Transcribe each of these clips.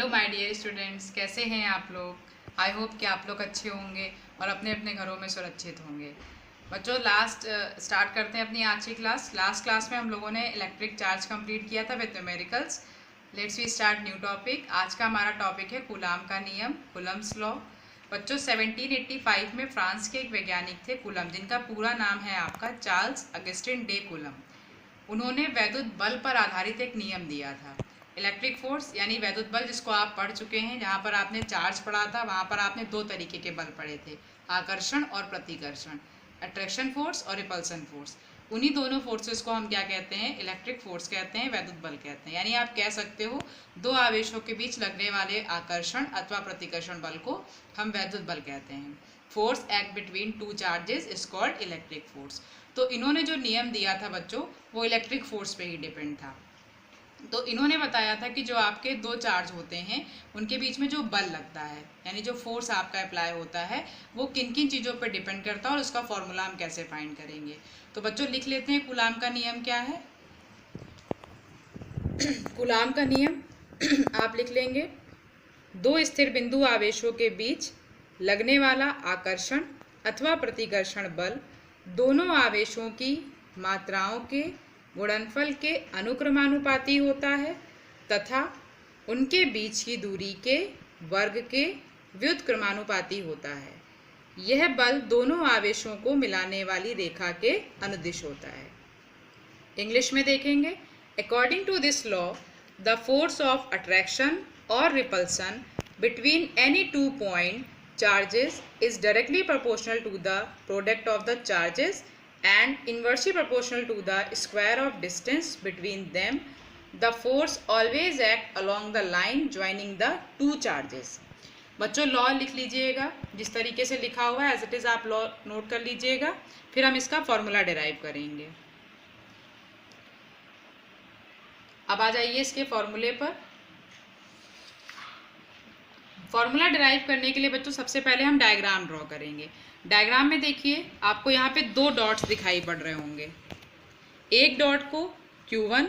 My dear students, कैसे हैं आप लोग। आई होप कि आप लोग अच्छे होंगे और अपने अपने घरों में सुरक्षित होंगे। बच्चों, स्टार्ट करते हैं अपनी आज की क्लास। लास्ट क्लास में हम लोगों ने इलेक्ट्रिक चार्ज कंप्लीट किया था with numericals. Let's we start new topic. आज का हमारा टॉपिक है कूलाम का नियम, कूलम्स लॉ। बच्चों, 1785 में फ्रांस के एक वैज्ञानिक थे कूलम, जिनका पूरा नाम है आपका चार्ल्स अगस्टिन डे कूलम। उन्होंने वैद्युत बल पर आधारित एक नियम दिया था। इलेक्ट्रिक फोर्स यानी वैद्युत बल, जिसको आप पढ़ चुके हैं, जहाँ पर आपने चार्ज पढ़ा था वहाँ पर आपने दो तरीके के बल पढ़े थे, आकर्षण और प्रतिकर्षण, अट्रैक्शन फोर्स और रिपल्सन फोर्स। उन्हीं दोनों फोर्सेस को हम क्या कहते हैं, इलेक्ट्रिक फोर्स कहते हैं, वैद्युत बल कहते हैं। यानी आप कह सकते हो दो आवेशों के बीच लगने वाले आकर्षण अथवा प्रतिकर्षण बल को हम वैद्युत बल कहते हैं। Force act between two charges is called electric force. तो इन्होंने जो नियम दिया था बच्चों, वो इलेक्ट्रिक फोर्स पे ही डिपेंड था। तो इन्होंने बताया था कि जो आपके दो चार्ज होते हैं उनके बीच में जो बल लगता है, यानी जो फोर्स आपका अप्लाई होता है, वो किन किन चीज़ों पर डिपेंड करता है और उसका फॉर्मूला हम कैसे फाइंड करेंगे। तो बच्चों लिख लेते हैं कूलाम का नियम क्या है। कूलाम का नियम आप लिख लेंगे, दो स्थिर बिंदु आवेशों के बीच लगने वाला आकर्षण अथवा प्रतिकर्षण बल दोनों आवेशों की मात्राओं के गुणनफल के अनुक्रमानुपाती होता है तथा उनके बीच की दूरी के वर्ग के व्युत्क्रमानुपाती होता है। यह बल दोनों आवेशों को मिलाने वाली रेखा के अनुदिश होता है। इंग्लिश में देखेंगे, according to this law the force of attraction और repulsion between any two point charges is directly proportional to the product of the charges and inversely proportional to the square of distance between them. The force always act along the line joining the two charges. बच्चों law लिख लीजिएगा, जिस तरीके से लिखा हुआ है as it is आप लॉ नोट कर लीजिएगा, फिर हम इसका फॉर्मूला डिराइव करेंगे। अब आ जाइए इसके फॉर्मूले पर। फॉर्मूला डिराइव करने के लिए बच्चों सबसे पहले हम डायग्राम ड्रॉ करेंगे। डायग्राम में देखिए आपको यहाँ पे दो डॉट्स दिखाई पड़ रहे होंगे। एक डॉट को Q1,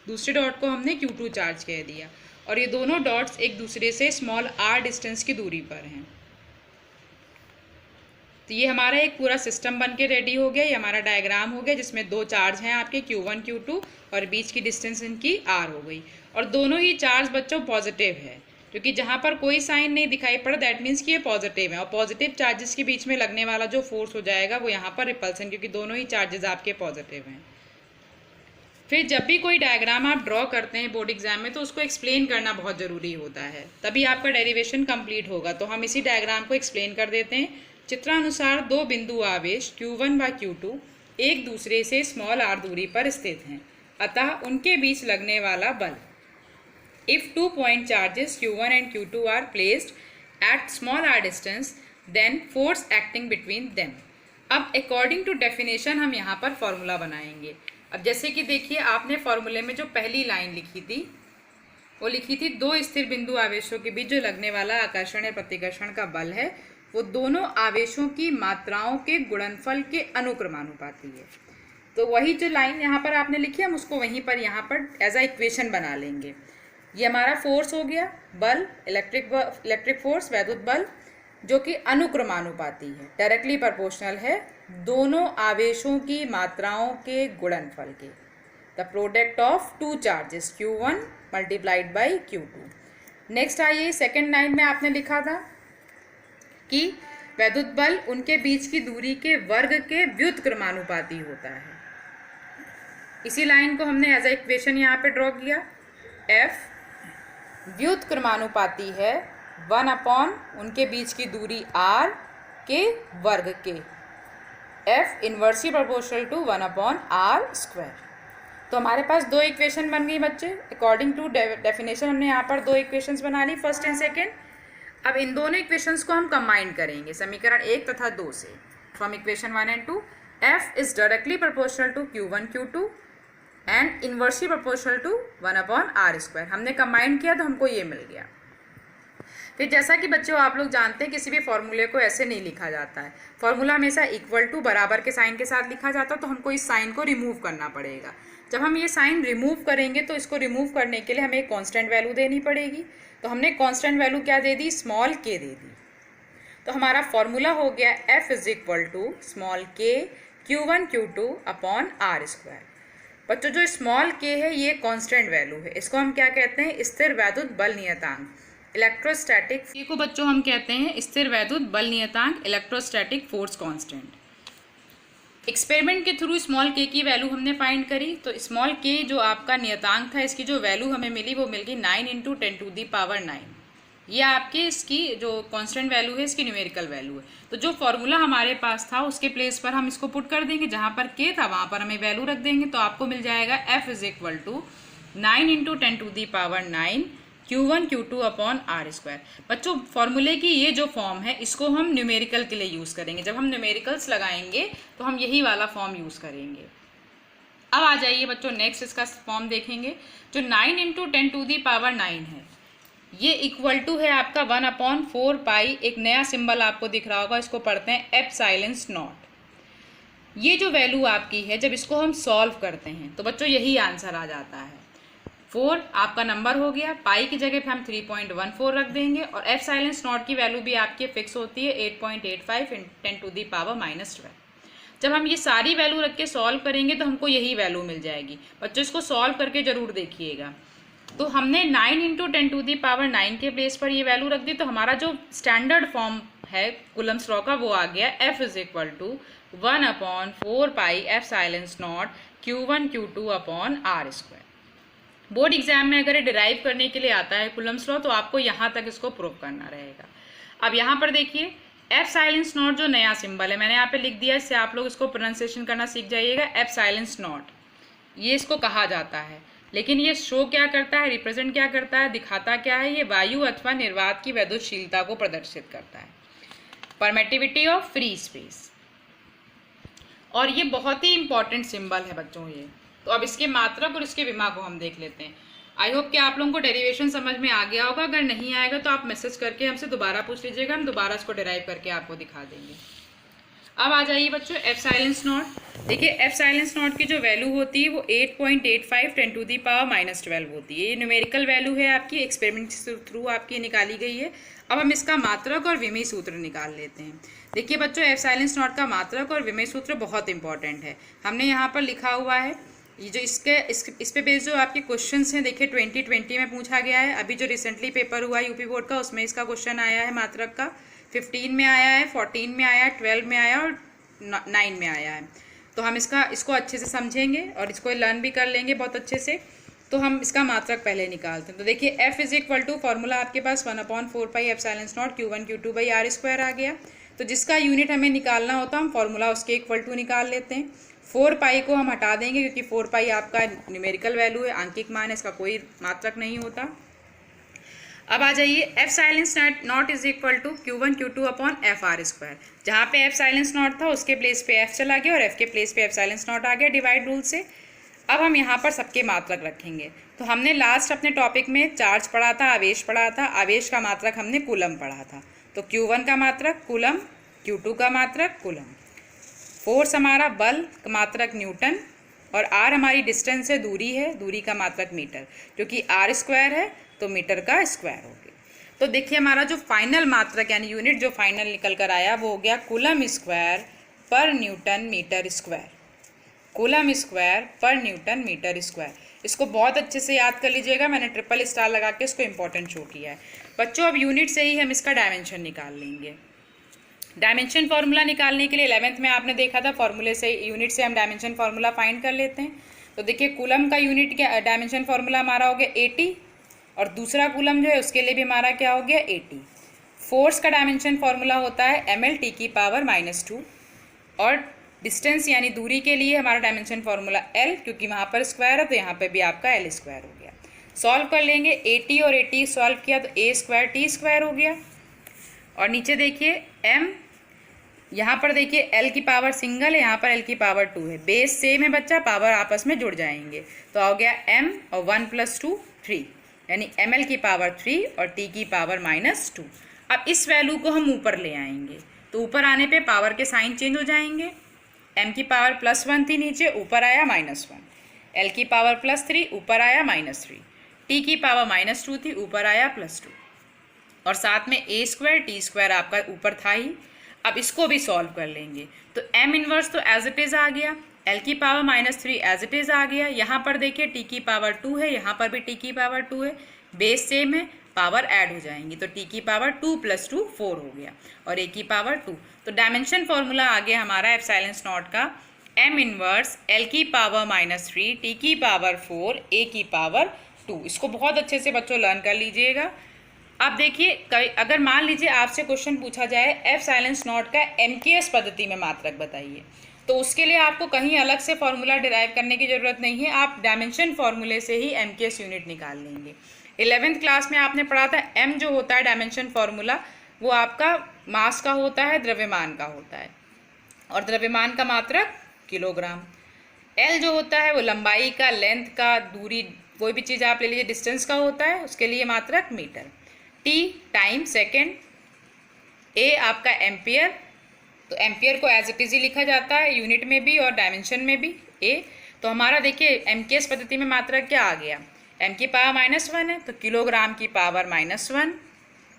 दूसरे डॉट को हमने Q2 चार्ज कह दिया, और ये दोनों डॉट्स एक दूसरे से स्मॉल r डिस्टेंस की दूरी पर हैं। तो ये हमारा एक पूरा सिस्टम बन के रेडी हो गया। ये हमारा डायग्राम हो गया जिसमें दो चार्ज हैं आपके Q1 Q2 और बीच की डिस्टेंस इनकी r हो गई। और दोनों ही चार्ज बच्चों पॉजिटिव है, क्योंकि जहाँ पर कोई साइन नहीं दिखाई पड़ा दैट मीन्स कि ये पॉजिटिव है। और पॉजिटिव चार्जेस के बीच में लगने वाला जो फोर्स हो जाएगा वो यहाँ पर रिपल्सन, क्योंकि दोनों ही चार्जेस आपके पॉजिटिव हैं। फिर जब भी कोई डायग्राम आप ड्रॉ करते हैं बोर्ड एग्जाम में, तो उसको एक्सप्लेन करना बहुत ज़रूरी होता है, तभी आपका डेरिवेशन कंप्लीट होगा। तो हम इसी डायग्राम को एक्सप्लेन कर देते हैं। चित्रानुसार दो बिंदु आवेश Q1 व Q2 एक दूसरे से स्मॉल r दूरी पर स्थित हैं, अतः उनके बीच लगने वाला बल, if 2 point charges Q1 and Q2 are placed at small r distance, then force acting between them. अब according to definition हम यहाँ पर फॉर्मूला बनाएंगे। अब जैसे कि देखिए आपने फॉर्मूले में जो पहली लाइन लिखी थी वो लिखी थी, दो स्थिर बिंदु आवेशों के बीच जो लगने वाला आकर्षण या प्रतिकर्षण का बल है वो दोनों आवेशों की मात्राओं के गुणनफल के अनुक्रमानुपाती है। तो वही जो लाइन यहाँ पर आपने लिखी हम उसको वहीं पर यहाँ पर एज अ इक्वेशन बना लेंगे। ये हमारा फोर्स हो गया, बल, इलेक्ट्रिक फोर्स, वैद्युत बल, जो कि अनुक्रमानुपाती है, डायरेक्टली प्रोपोर्शनल है दोनों आवेशों की मात्राओं के गुणनफल के, the product of two charges Q1 multiplied by Q2। Next आइए, सेकेंड लाइन में आपने लिखा था कि वैद्युत बल उनके बीच की दूरी के वर्ग के व्युत्क्रमानुपाती होता है। इसी लाइन को हमने एज अ इक्वेशन यहाँ पे ड्रॉ किया। F व्युत्क्रमानुपाती है 1/, उनके बीच की दूरी r के वर्ग के, F inversely proportional to 1/r²। तो हमारे पास दो इक्वेशन बन गई बच्चे। अकॉर्डिंग टू डेफिनेशन हमने यहाँ पर दो इक्वेशंस बना ली, फर्स्ट एंड सेकेंड। अब इन दोनों इक्वेशंस को हम कंबाइन करेंगे समीकरण 1 तथा 2 से। From equation 1 and 2, F is directly proportional to Q1 Q2 and inversely proportional to 1/r²। हमने कंबाइन किया तो हमको ये मिल गया। फिर जैसा कि बच्चों आप लोग जानते हैं किसी भी फॉर्मूले को ऐसे नहीं लिखा जाता है, फॉर्मूला हमेशा इक्वल टू बराबर के साइन के साथ लिखा जाता है, तो हमको इस साइन को रिमूव करना पड़ेगा। जब हम ये साइन रिमूव करेंगे तो इसको रिमूव करने के लिए हमें एक कांस्टेंट वैल्यू देनी पड़ेगी। तो हमने कांस्टेंट वैल्यू क्या दे दी, स्मॉल के दे दी। तो हमारा फॉर्मूला हो गया F = स्मॉल के Q1 Q2 upon R square. बच्चों जो स्मॉल के है ये कांस्टेंट वैल्यू है, इसको हम क्या कहते हैं, स्थिर वैद्युत बल नियतांक, इलेक्ट्रोस्टैटिक। ये को बच्चों हम कहते हैं स्थिर वैद्युत बल नियतांक, इलेक्ट्रोस्टैटिक फोर्स कांस्टेंट। एक्सपेरिमेंट के थ्रू स्मॉल के की वैल्यू हमने फाइंड करी। तो स्मॉल के जो आपका नियतांक था, इसकी जो वैल्यू हमें मिली वो मिल गई 9 × 10⁹ ये आपके इसकी जो कांस्टेंट वैल्यू है, इसकी न्यूमेरिकल वैल्यू है। तो जो फॉर्मूला हमारे पास था उसके प्लेस पर हम इसको पुट कर देंगे, जहाँ पर के था वहाँ पर हमें वैल्यू रख देंगे। तो आपको मिल जाएगा F = 9 × 10⁹ Q1 Q2 upon R square. बच्चों फॉर्मूले की ये जो फॉर्म है इसको हम न्यूमेरिकल के लिए यूज़ करेंगे। जब हम न्यूमेरिकल्स लगाएंगे तो हम यही वाला फॉर्म यूज़ करेंगे। अब आ जाइए बच्चों, नेक्स्ट इसका फॉर्म देखेंगे। जो 9 × 10⁹ है ये इक्वल टू है आपका 1/4 एक नया सिंबल आपको दिख रहा होगा, इसको पढ़ते हैं ε0। ये जो वैल्यू आपकी है जब इसको हम सॉल्व करते हैं तो बच्चों यही आंसर आ जाता है। 4 आपका नंबर हो गया, पाई की जगह पे हम 3.14 रख देंगे और ε0 की वैल्यू भी आपकी फिक्स होती है 8.85 × 10⁻12। जब हम ये सारी वैल्यू रख के सॉल्व करेंगे तो हमको यही वैल्यू मिल जाएगी। बच्चों इसको सॉल्व करके ज़रूर देखिएगा। तो हमने 9 × 10⁹ के प्लेस पर ये वैल्यू रख दी। तो हमारा जो स्टैंडर्ड फॉर्म है कूलम्ब्स लॉ का वो आ गया F = 1/4 ε0 Q1 Q2 upon R square. Board exam में अगर डिराइव करने के लिए आता है कूलम्ब्स लॉ तो आपको यहाँ तक इसको प्रूव करना रहेगा। अब यहाँ पर देखिए ε0 जो नया सिंबल है मैंने यहाँ पे लिख दिया, इससे आप लोग इसको प्रोनाउंसिएशन करना सीख जाइएगा। ε0 ये इसको कहा जाता है, लेकिन ये शो क्या करता है, रिप्रेजेंट क्या करता है, दिखाता क्या है, ये वायु अथवा निर्वात की वैद्युतशीलता को प्रदर्शित करता है, परमिटिविटी ऑफ फ्री स्पेस। और ये बहुत ही इंपॉर्टेंट सिंबल है बच्चों ये। तो अब इसके मात्रक और इसके विमा को हम देख लेते हैं। आई होप कि आप लोगों को डेरिवेशन समझ में आ गया होगा। अगर नहीं आएगा तो आप मैसेज करके हमसे दोबारा पूछ लीजिएगा, हम दोबारा इसको डिराइव करके आपको दिखा देंगे। अब आ जाइए बच्चों ε0। देखिए ε0 की जो वैल्यू होती है वो 8.85 × 10⁻12 होती है। ये न्यूमेरिकल वैल्यू है आपकी, एक्सपेरिमेंट के थ्रू आपकी निकाली गई है। अब हम इसका मात्रक और विमेय सूत्र निकाल लेते हैं। देखिए बच्चों ε0 का मात्रक और विमेय सूत्र बहुत इंपॉर्टेंट है। हमने यहाँ पर लिखा हुआ है, ये जो इस पे बेस्ड जो आपके क्वेश्चंस हैं, देखिए 2020 में पूछा गया है। अभी जो रिसेंटली पेपर हुआ यूपी बोर्ड का उसमें इसका क्वेश्चन आया है मात्रक का। 15 में आया है, 14 में आया है, 12 में आया और 9 में आया है। तो हम इसको अच्छे से समझेंगे और इसको लर्न भी कर लेंगे बहुत अच्छे से। तो हम इसका मात्रक पहले निकालते हैं। तो देखिए F = फॉर्मूला आपके पास 1/4 ε0 Q1 Q2 R स्क्वायर आ गया। तो जिसका यूनिट हमें निकालना होता है हम फॉर्मूला उसके इक्वल टू निकाल लेते हैं। 4 को हम हटा देंगे क्योंकि 4 आपका न्यूमेरिकल वैल्यू है, आंकिक मान है, इसका कोई मात्रक नहीं होता। अब आ जाइए ε0 = Q1 Q2 upon FR square. जहाँ पे ε0 था उसके प्लेस पे F चला गया और F के प्लेस पे ε0 आ गया डिवाइड रूल से। अब हम यहाँ पर सबके मात्रक रखेंगे। तो हमने लास्ट अपने टॉपिक में चार्ज पढ़ा था, आवेश पढ़ा था। आवेश का मात्रक हमने कूलम पढ़ा था। तो Q1 का मात्रक कूलम, Q2 का मात्रक कूलम, फोर्स हमारा बल का मात्रक न्यूटन और R हमारी डिस्टेंस है, दूरी है, दूरी का मात्रक मीटर, क्योंकि R स्क्वायर है तो मीटर का स्क्वायर हो गया। तो देखिए हमारा जो फाइनल मात्रक यानी यूनिट जो फाइनल निकल कर आया वो हो गया coulomb square per newton metre square. Coulomb square per newton metre square. इसको बहुत अच्छे से याद कर लीजिएगा, मैंने ट्रिपल स्टार लगा के इसको इंपॉर्टेंट शो किया है। बच्चों अब यूनिट से ही हम इसका डायमेंशन निकाल लेंगे। डायमेंशन फार्मूला निकालने के लिए 11th में आपने देखा था, फार्मूले से यूनिट से हम डायमेंशन फार्मूला फाइंड कर लेते हैं। तो देखिए कूलम का यूनिट क्या डायमेंशन फार्मूला हमारा हो गया 80 और दूसरा कूलम जो है उसके लिए भी हमारा क्या हो गया 80। फोर्स का डायमेंशन फार्मूला होता है ml/10⁻² और डिस्टेंस यानी दूरी के लिए हमारा डायमेंशन फार्मूला L, क्योंकि वहाँ पर स्क्वायर है तो यहाँ पर भी आपका L स्क्वायर हो गया। सॉल्व कर लेंगे 80 और 80 सॉल्व किया तो A² T² हो गया। और नीचे देखिए m, यहाँ पर देखिए L की पावर सिंगल है, यहाँ पर L की पावर 2 है। बेस सेम है बच्चा, पावर आपस में जुड़ जाएंगे तो हो गया m और 1 + 2 3, यानी ml की पावर 3 और t की पावर -2। अब इस वैल्यू को हम ऊपर ले आएंगे तो ऊपर आने पे पावर के साइन चेंज हो जाएंगे। m की पावर +1 थी नीचे, ऊपर आया -1। L की पावर +3 ऊपर आया -3, T की पावर -2 थी ऊपर आया +2 और साथ में A² T² आपका ऊपर था ही। अब इसको भी सॉल्व कर लेंगे तो m इनवर्स तो एज इट इज़ आ गया, L की पावर -3 एज इट इज़ आ गया। यहाँ पर देखिए T की पावर 2 है, यहाँ पर भी T की पावर 2 है, बेस सेम है, पावर ऐड हो जाएंगी तो T की पावर 2 + 2 4 हो गया और A की पावर 2। तो डायमेंशन फॉर्मूला आ गया हमारा एप्सिलॉन नॉट का m इनवर्स L की पावर -3 T की पावर 4 A की पावर 2। इसको बहुत अच्छे से बच्चों लर्न कर लीजिएगा। अब देखिए अगर मान लीजिए आपसे क्वेश्चन पूछा जाए एप्सिलॉन नॉट का MKS पद्धति में मात्रक बताइए, तो उसके लिए आपको कहीं अलग से फॉर्मूला डिराइव करने की ज़रूरत नहीं है, आप डायमेंशन फॉर्मूले से ही MKS यूनिट निकाल लेंगे। 11th क्लास में आपने पढ़ा था m जो होता है डायमेंशन फॉर्मूला वो आपका मास का होता है, द्रव्यमान का होता है और द्रव्यमान का मात्रक किलोग्राम। L जो होता है वो लंबाई का, लेंथ का, दूरी, कोई भी चीज़ आप ले लीजिए डिस्टेंस का होता है, उसके लिए मात्रक metre. T time second, A आपका एम्पियर, तो एम्पियर को एज इट इज़ ही लिखा जाता है यूनिट में भी और डायमेंशन में भी A। तो हमारा देखिए MKS पद्धति में मात्रक क्या आ गया, m की पावर -1 है तो किलोग्राम की पावर -1,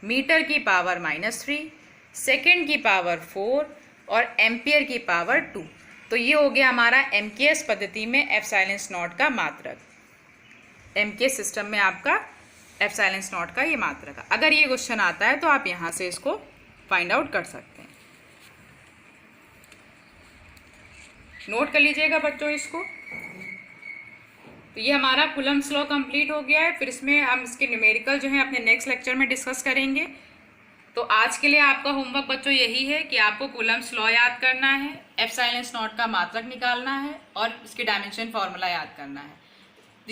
मीटर की पावर -3, सेकेंड की पावर 4 और एम्पियर की पावर 2। तो ये हो गया हमारा MKS पद्धति में एप्सिलॉन नॉट का मात्रक। MKS सिस्टम में आपका एप्सिलॉन नॉट का ये मात्रक है। अगर ये क्वेश्चन आता है तो आप यहाँ से इसको फाइंड आउट कर सकते हैं। नोट कर लीजिएगा बच्चों इसको। तो ये हमारा कूलम्ब्स लॉ कंप्लीट हो गया है। फिर इसमें हम इसके न्यूमेरिकल जो है अपने नेक्स्ट लेक्चर में डिस्कस करेंगे। तो आज के लिए आपका होमवर्क बच्चों यही है कि आपको कूलम्ब्स लॉ याद करना है, एप्सिलॉन नॉट का मात्रक निकालना है और इसके डायमेंशन फॉर्मूला याद करना है।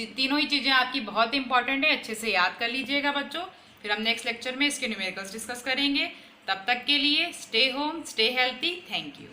तीनों ही चीज़ें आपकी बहुत इंपॉर्टेंट है, अच्छे से याद कर लीजिएगा बच्चों। फिर हम नेक्स्ट लेक्चर में इसके न्यूमेरिकल्स डिस्कस करेंगे। तब तक के लिए stay home, stay healthy, thank you.